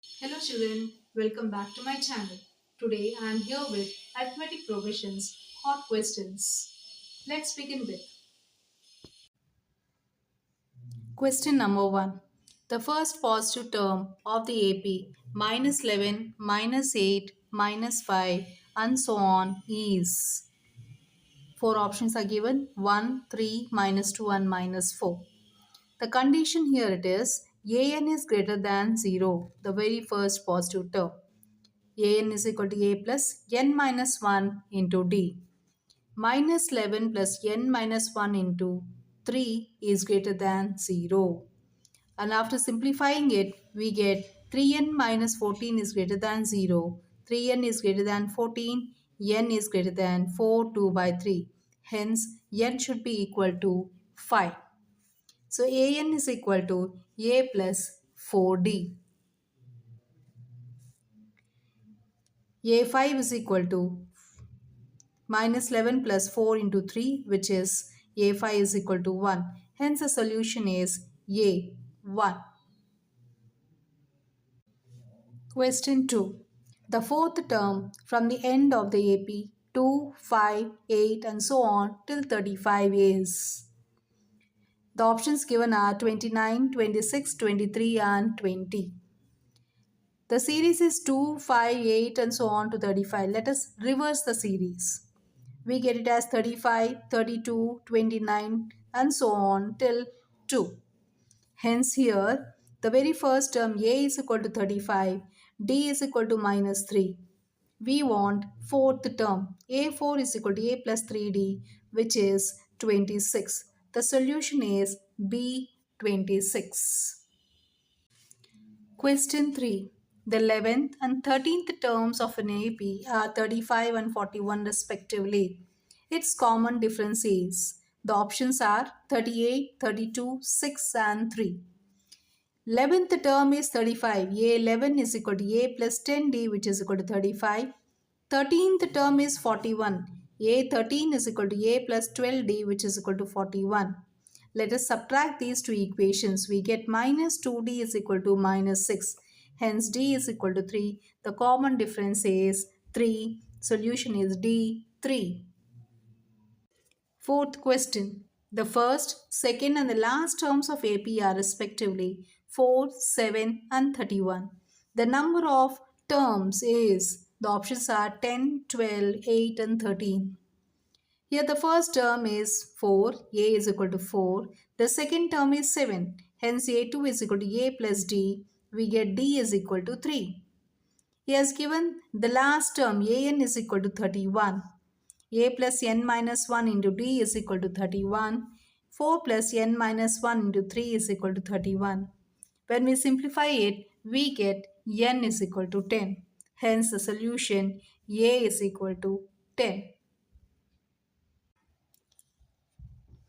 Hello children, welcome back to my channel. Today I am here with arithmetic progressions hot questions. Let's begin with question number 1. The first positive term of the AP minus 11, minus 8, minus 5 and so on is. Four options are given 1, 3, minus 2 and minus 4. The condition here it is an is greater than 0, the very first positive term. An is equal to a plus n minus 1 into d. Minus 11 plus n minus 1 into 3 is greater than 0. And after simplifying it, we get 3n minus 14 is greater than 0. 3n is greater than 14. N is greater than 4, 2 by 3. Hence, n should be equal to 5. So, an is equal to a plus 4d. A5 is equal to minus 11 plus 4 into 3, which is a5 is equal to 1. Hence the solution is a1. Question 2. The fourth term from the end of the AP 2, 5, 8 and so on till 35 is. The options given are 29, 26, 23 and 20. The series is 2, 5, 8 and so on to 35. Let us reverse the series. We get it as 35, 32, 29 and so on till 2. Hence here, the very first term a is equal to 35, d is equal to minus 3. We want fourth term a4 is equal to a plus 3d, which is 26. The solution is B26. Question 3. The 11th and 13th terms of an AP are 35 and 41 respectively. Its common difference is, the options are 38, 32, 6 and 3. 11th term is 35. A11 is equal to A plus 10D, which is equal to 35. 13th term is 41. A13 is equal to A plus 12D, which is equal to 41. Let us subtract these two equations. We get minus 2D is equal to minus 6. Hence D is equal to 3. The common difference is 3. Solution is D, 3. Fourth question. The first, second and the last terms of AP are respectively 4, 7 and 31. The number of terms is, the options are 10, 12, 8 and 13. Here the first term is 4, A is equal to 4. The second term is 7. Hence A2 is equal to A plus D. We get D is equal to 3. He has given the last term an is equal to 31. A plus n minus 1 into d is equal to 31. 4 plus n minus 1 into 3 is equal to 31. When we simplify it, we get n is equal to 10. Hence the solution A is equal to 10.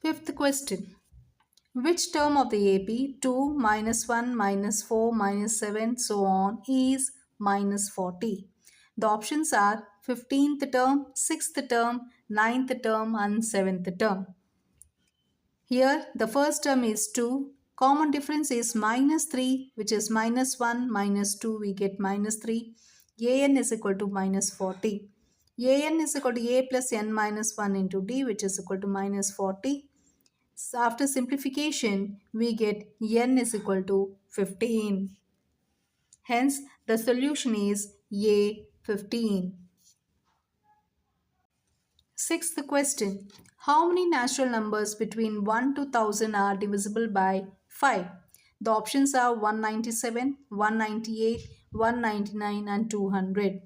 Fifth question. Which term of the AP 2, minus 1, minus 4, minus 7, so on is minus 40? The options are 15th term, 6th term, 9th term and 7th term. Here the first term is 2. Common difference is minus 3, which is minus 1 minus 2, we get minus 3. An is equal to minus 40. An is equal to a plus n minus 1 into d, which is equal to minus 40. So after simplification, we get n is equal to 15. Hence, the solution is A 15. Sixth question. How many natural numbers between 1 to 1000 are divisible by 5? The options are 197, 198, 199 and 200.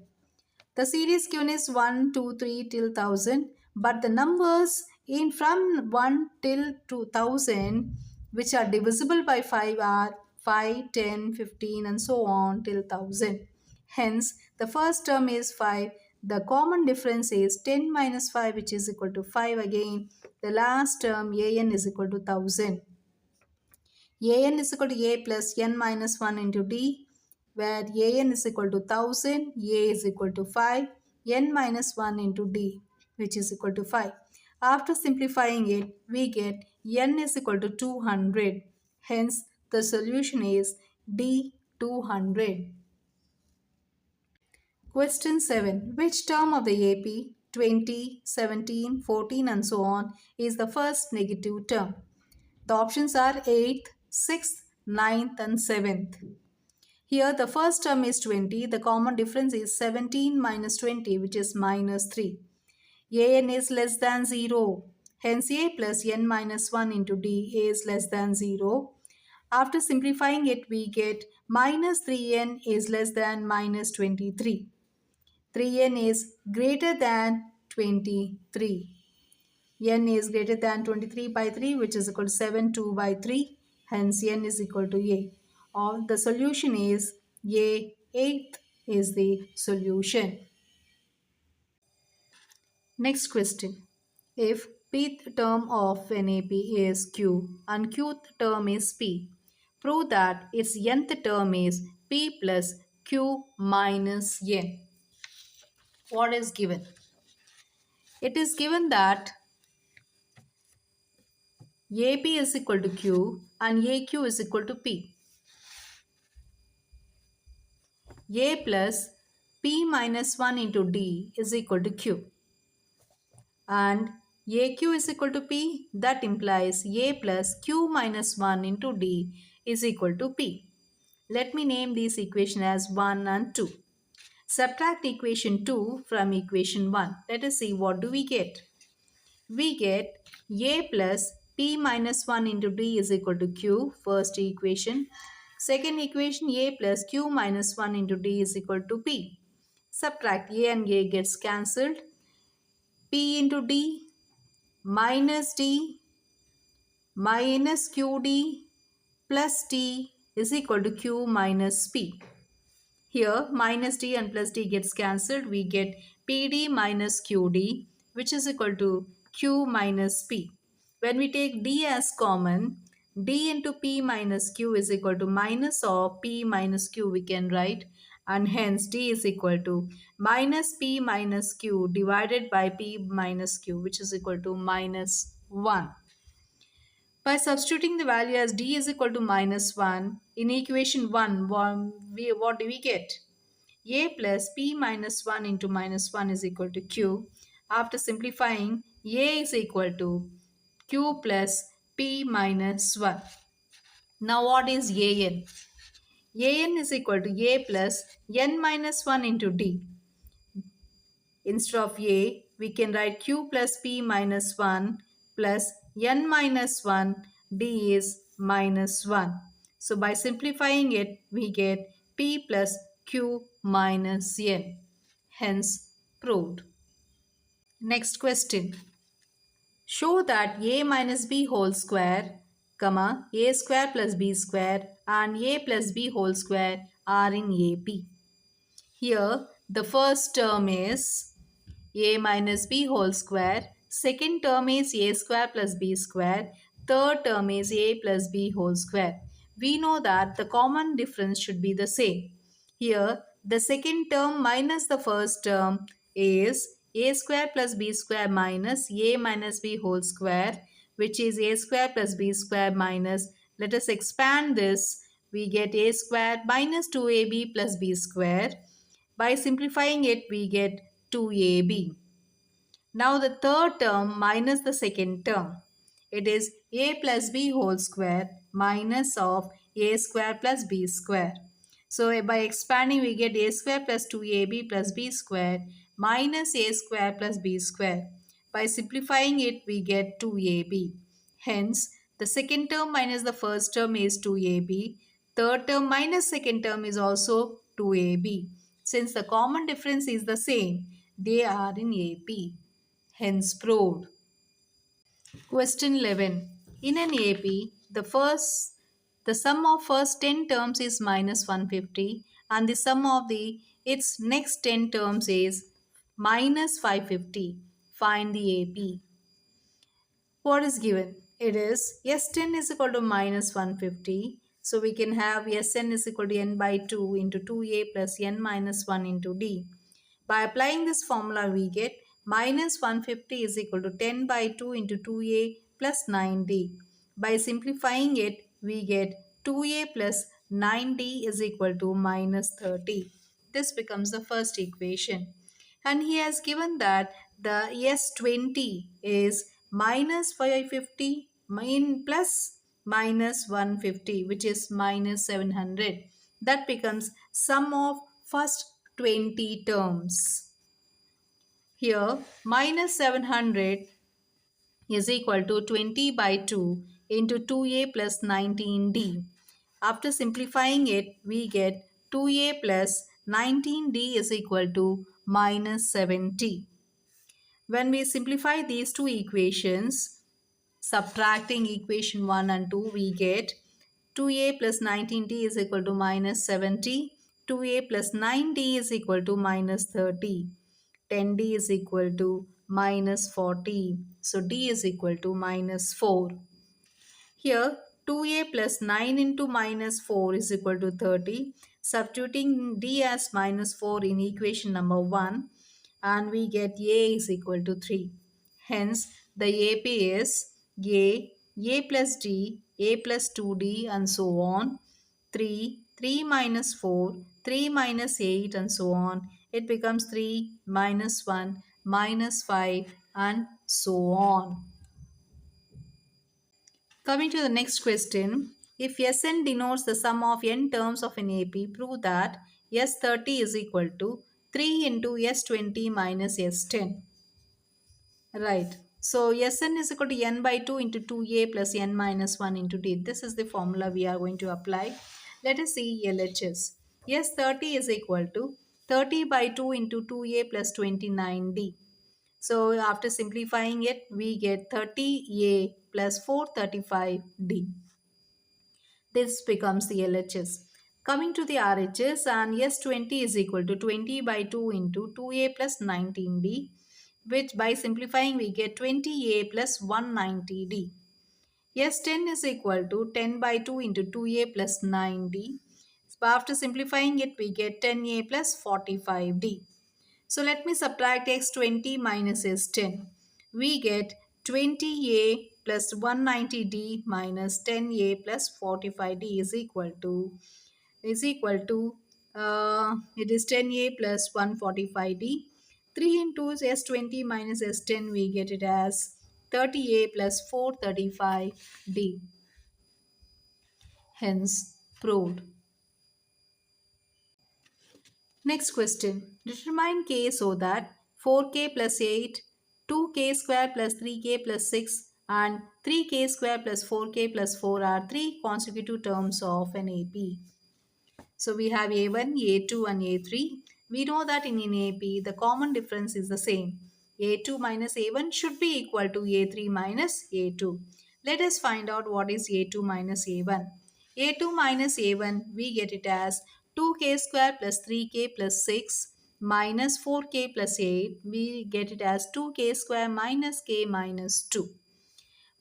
The series given is 1, 2, 3 till 1000, but the numbers in from 1 till 2000 which are divisible by 5 are 5, 10, 15 and so on till 1000. Hence, the first term is 5. The common difference is 10 minus 5, which is equal to 5 again. The last term an is equal to 1000. An is equal to a plus n minus 1 into d, where an is equal to 1000, a is equal to 5, n minus 1 into d, which is equal to 5. After simplifying it, we get n is equal to 200. Hence, the solution is D 200. Question 7. Which term of the AP 20, 17, 14 and so on is the first negative term? The options are 8th, 6th, ninth, and 7th. Here the first term is 20. The common difference is 17 minus 20, which is minus 3. An is less than 0. Hence a plus n minus 1 into d is less than 0. After simplifying it, we get minus 3n is less than minus 23. 3n is greater than 23. N is greater than 23 by 3, which is equal to 7 2 by 3. Hence n is equal to a. Or the solution is a. 8th is the solution. Next question. If pth term of an AP is q and qth term is p, prove that its nth term is p plus q minus n. What is given? It is given that AP is equal to q and AQ is equal to p. A plus p minus 1 into d is equal to q. And AQ is equal to p. That implies A plus q minus 1 into d is equal to p. Let me name this equation as 1 and 2. Subtract equation 2 from equation 1. Let us see what do we get. We get a plus p minus 1 into d is equal to q, first equation. Second equation, a plus q minus 1 into d is equal to p. Subtract a and a gets cancelled. P into d minus d minus qd plus t is equal to q minus p. Here minus d and plus d gets cancelled. We get pd minus qd, which is equal to q minus p. When we take d as common, d into p minus q is equal to minus of p minus q we can write, and hence d is equal to minus p minus q divided by p minus q, which is equal to minus 1. By substituting the value as d is equal to minus 1 in equation 1, what do we get? A plus p minus 1 into minus 1 is equal to q. After simplifying, a is equal to q plus p minus 1. Now what is an? An is equal to a plus n minus 1 into d. Instead of a, we can write q plus p minus 1 plus n minus 1, d is minus 1. So by simplifying it, we get p plus q minus n. Hence proved. Next question. Show that a minus b whole square, comma, a square plus b square and a plus b whole square are in AP. Here the first term is a minus b whole square. Second term is a square plus b square. Third term is a plus b whole square. We know that the common difference should be the same. Here, the second term minus the first term is a square plus b square minus a minus b whole square, which is a square plus b square minus, let us expand this, we get a square minus 2ab plus b square. By simplifying it, we get 2ab. Now the third term minus the second term. It is a plus b whole square minus of a square plus b square. So by expanding, we get a square plus 2ab plus b square minus a square plus b square. By simplifying it, we get 2ab. Hence, the second term minus the first term is 2ab. Third term minus second term is also 2ab. Since the common difference is the same, they are in AP. Hence proved. Question 11. In an AP, the sum of first 10 terms is minus 150 and the sum of its next 10 terms is minus 550. Find the AP. What is given? It is S10 is equal to minus 150. So we can have Sn is equal to n by 2 into 2a plus n minus 1 into d. By applying this formula, we get minus 150 is equal to 10 by 2 into 2a plus 9d. By simplifying it, we get 2a plus 9d is equal to minus 30. This becomes the first equation. And he has given that the S20 is minus 550 plus minus 150, which is minus 700. That becomes sum of first 20 terms. Here minus 700 is equal to 20 by 2 into 2a plus 19d. After simplifying it, we get 2a plus 19d is equal to minus 70. When we simplify these two equations, subtracting equation 1 and 2, we get 2a plus 19d is equal to minus 70. 2a plus 9d is equal to minus 30. 10d is equal to minus 40. So d is equal to minus 4. Here 2a plus 9 into minus 4 is equal to 30. Substituting d as minus 4 in equation number 1, and we get a is equal to 3. Hence the AP is a plus d, a plus 2d and so on. 3, 3 minus 4, 3 minus 8 and so on. It becomes 3 minus 1 minus 5 and so on. Coming to the next question, if Sn denotes the sum of n terms of an AP, prove that S30 is equal to 3 into S20 minus S10. Right. So Sn is equal to n by 2 into 2a plus n minus 1 into d. This is the formula we are going to apply. Let us see LHS. S30 is equal to 30 by 2 into 2a plus 29d. So after simplifying it, we get 30a plus 435d. This becomes the LHS. Coming to the RHS, and S20 is equal to 20 by 2 into 2a plus 19d, which by simplifying we get 20a plus 190d. S10 is equal to 10 by 2 into 2a plus 9d. So after simplifying it, we get 10a plus 45d. So let me subtract x20 minus s10. We get 20a plus 190d minus 10a plus 45d is equal to it is 10a plus 145d. 3 into s20 minus s10, we get it as 30a plus 435d. Hence proved. Next question. Determine k so that 4k plus 8, 2k square plus 3k plus 6 and 3k square plus 4k plus 4 are three consecutive terms of an AP. So we have A1, A2 and A3. We know that in an AP the common difference is the same. A2 minus A1 should be equal to A3 minus A2. Let us find out what is A2 minus A1. A2 minus A1, we get it as 2k square plus 3k plus 6 minus 4k plus 8. We get it as 2k square minus k minus 2.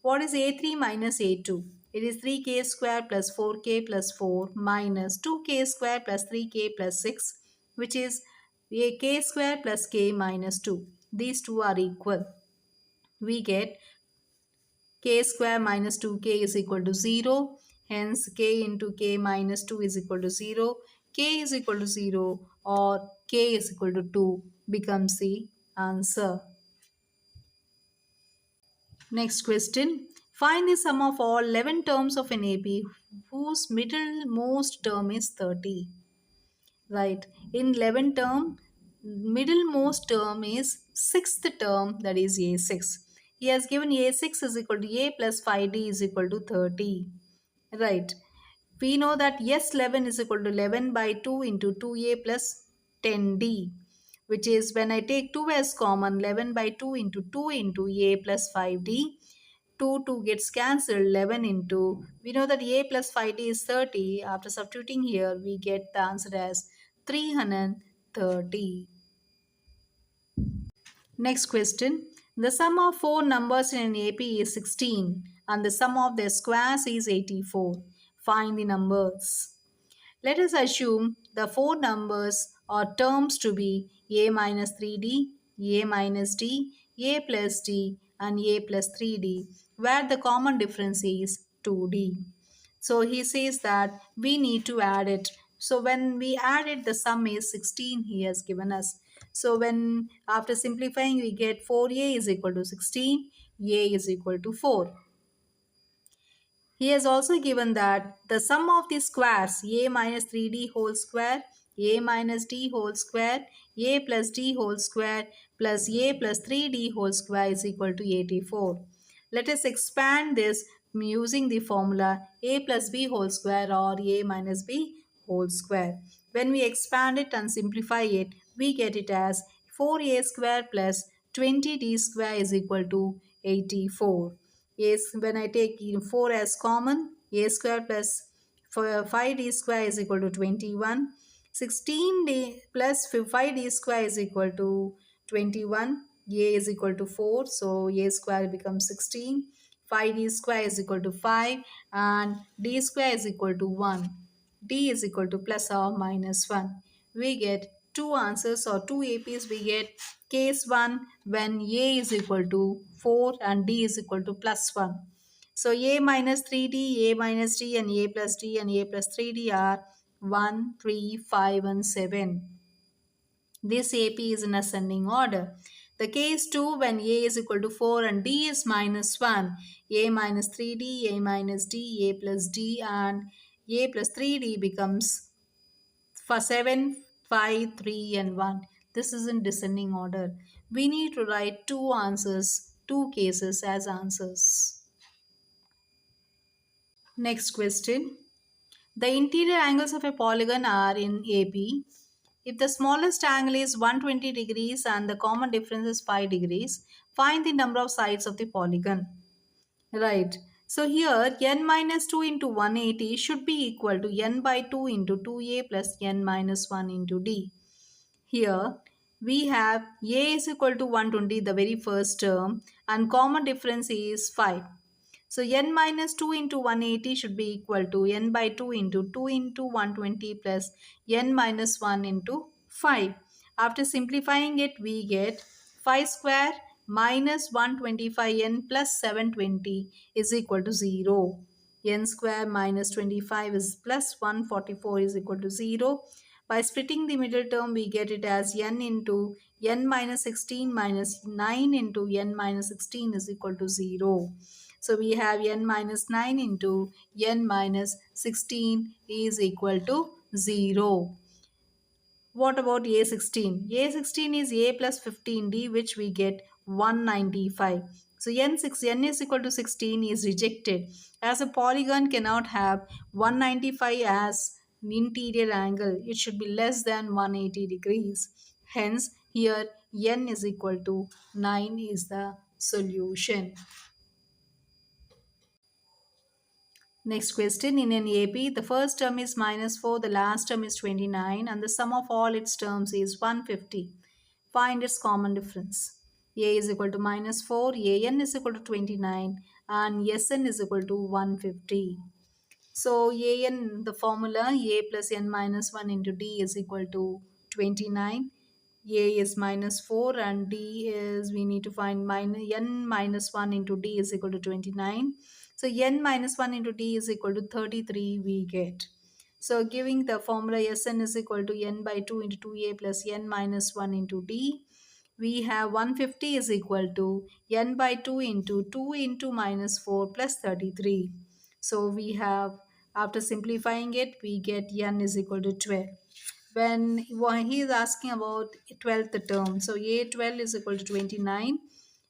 What is A3 minus A2? It is 3k square plus 4k plus 4 minus 2k square plus 3k plus 6, which is a k square plus k minus 2. These two are equal. We get k square minus 2k is equal to 0. Hence k into k minus 2 is equal to 0. K is equal to 0 or k is equal to 2 becomes the answer. Next question. Find the sum of all 11 terms of an AP whose middlemost term is 30. Right. In 11 term, middlemost term is 6th term, that is A6. He has given A6 is equal to A plus 5D is equal to 30. Right. We know that S11 is equal to 11 by 2 into 2A plus 10D, which is when I take 2 as common, 11 by 2 into A plus 5D. 2 gets cancelled, 11 into, we know that A plus 5D is 30. After substituting here, we get the answer as 330. Next question. The sum of four numbers in an AP is 16 and the sum of their squares is 84. Find the numbers. Let us assume the four numbers or terms to be a minus 3d, a minus d, a plus d and a plus 3d, where the common difference is 2d. So he says that we need to add it. So when we add it, the sum is 16 he has given us. So when after simplifying, we get 4a is equal to 16, a is equal to 4. He has also given that the sum of the squares a minus 3d whole square, a minus d whole square, a plus d whole square plus a plus 3d whole square is equal to 84. Let us expand this using the formula a plus b whole square or a minus b whole square. When we expand it and simplify it, we get it as 4a square plus 20d square is equal to 84. Yes, when I take 4 as common, a square plus 5d square is equal to 21. 16d plus 5d square is equal to 21. A is equal to 4, so a square becomes 16. 5d square is equal to 5 and d square is equal to 1. D is equal to plus or minus 1. We get two answers or two APs. We get case 1 when A is equal to 4 and D is equal to plus 1. So A minus 3D, A minus D and A plus D and A plus 3D are 1, 3, 5 and 7. This AP is in ascending order. The case 2 when A is equal to 4 and D is minus 1, A minus 3D, A minus D, A plus D and A plus 3D becomes for 7, 5, 3 and 1. This is in descending order. We need to write two answers, two cases as answers. Next question. The interior angles of a polygon are in AB. If the smallest angle is 120 degrees and the common difference is 5 degrees, find the number of sides of the polygon. Right. So here n minus 2 into 180 should be equal to n by 2 into 2a plus n minus 1 into d. Here we have a is equal to 120, the very first term, and common difference is 5. So n minus 2 into 180 should be equal to n by 2 into 120 plus n minus 1 into 5. After simplifying it, we get 5 square minus 125n plus 720 is equal to 0. N square minus 25 is plus 144 is equal to 0. By splitting the middle term, we get it as n into n minus 16 minus 9 into n minus 16 is equal to 0. So we have n minus 9 into n minus 16 is equal to 0. What about A16? A16 is A plus 15D, which we get 195. So n is equal to 16 is rejected, as a polygon cannot have 195 as an interior angle. It should be less than 180 degrees. Hence, here n is equal to 9 is the solution. Next question, in an AP, the first term is minus 4, the last term is 29 and the sum of all its terms is 150. Find its common difference. A is equal to minus 4, an is equal to 29 and sn is equal to 150. So an, the formula a plus n minus 1 into d is equal to 29. A is minus 4 and d is, we need to find n minus 1 into d is equal to 29. So n minus 1 into d is equal to 33 we get. So giving the formula Sn is equal to n by 2 into 2a plus n minus 1 into d, we have 150 is equal to n by 2 into minus 4 plus 33. So we have, after simplifying it, we get n is equal to 12. When he is asking about 12th term, so a12 is equal to 29.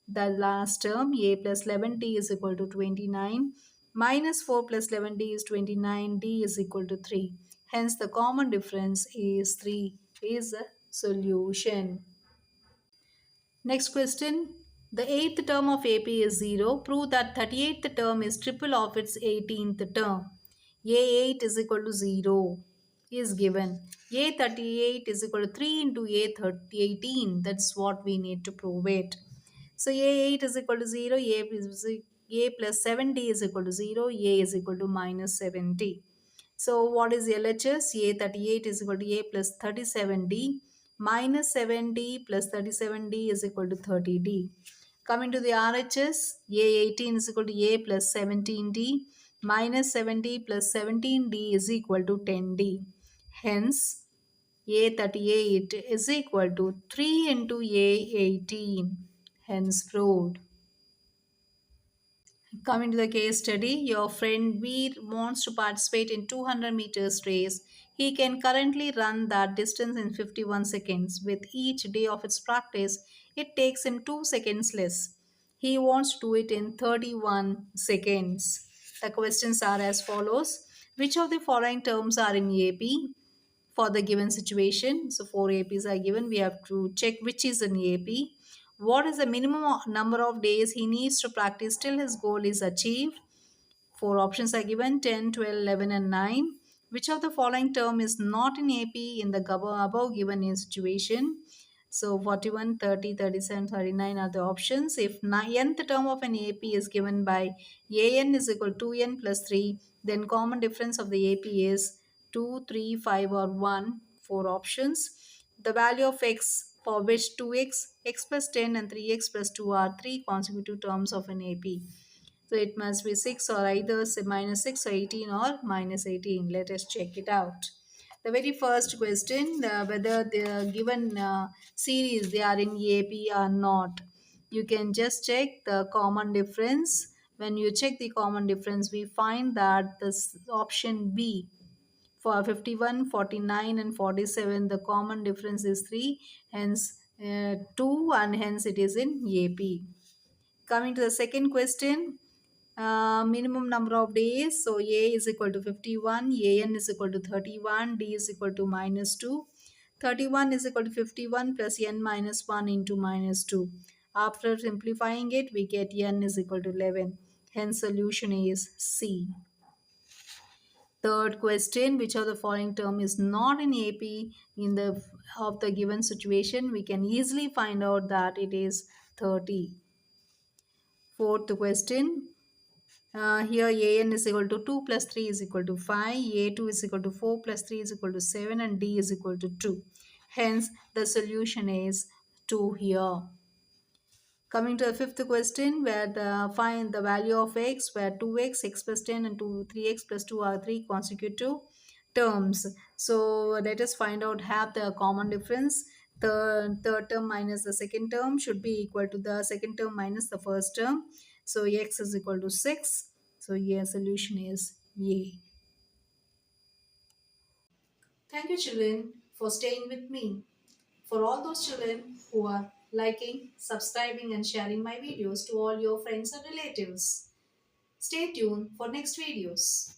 The last term, a plus 11d is equal to 29. Minus 4 plus 11d is 29. D is equal to 3. Hence, the common difference is 3 is the solution. Next question. The 8th term of AP is 0. Prove that 38th term is triple of its 18th term. A8 is equal to 0 is given. A38 is equal to 3 into A18. That's what we need to prove it. So A8 is equal to 0. A plus 7D is equal to 0. A is equal to minus 7D. So what is LHS? A38 is equal to A plus 37D minus 7D plus 37D is equal to 30D. Coming to the RHS, A18 is equal to A plus 17D minus 7D plus 17D is equal to 10D. Hence, A38 is equal to 3 into A18. Hence proved. Coming to the case study, your friend Veer wants to participate in 200 meters race. He can currently run that distance in 51 seconds. With each day of its practice, it takes him 2 seconds less. He wants to do it in 31 seconds. The questions are as follows. Which of the following terms are in AP for the given situation? So, 4 APs are given. We have to check which is an AP. What is the minimum number of days he needs to practice till his goal is achieved? Four options are given: 10, 12, 11, and 9. Which of the following term is not in AP in the above given situation? So 41, 30, 37, 39 are the options. If nth term of an AP is given by AN is equal to 2n plus 3, then common difference of the AP is 2, 3, 5, or 1. Four options. The value of x for which 2x, x plus 10, and 3x plus 2 are three consecutive terms of an AP. So it must be 6 or either say minus 6 or 18 or minus 18. Let us check it out. The very first question, whether the given series they are in AP or not. You can just check the common difference. When you check the common difference, we find that this option B for 51, 49, and 47, the common difference is 3, hence 2, and hence it is in AP. Coming to the second question, minimum number of days. So A is equal to 51, AN is equal to 31, D is equal to minus 2. 31 is equal to 51 plus n minus 1 into minus 2. After simplifying it, we get n is equal to 11. Hence, solution is C. Third question, which of the following term is not in AP in the of the given situation? We can easily find out that it is 30. Fourth question, here an is equal to 2 plus 3 is equal to 5, a2 is equal to 4 plus 3 is equal to 7, and d is equal to 2. Hence, the solution is 2 here. Coming to the fifth question, where the find the value of x, where 2x, x plus 10, and 3x plus 2 are three consecutive terms. So let us find out have the common difference. The third term minus the second term should be equal to the second term minus the first term. So x is equal to 6. So here solution is A. Thank you, children, for staying with me. For all those children who are liking, subscribing, and sharing my videos to all your friends and relatives. Stay tuned for next videos.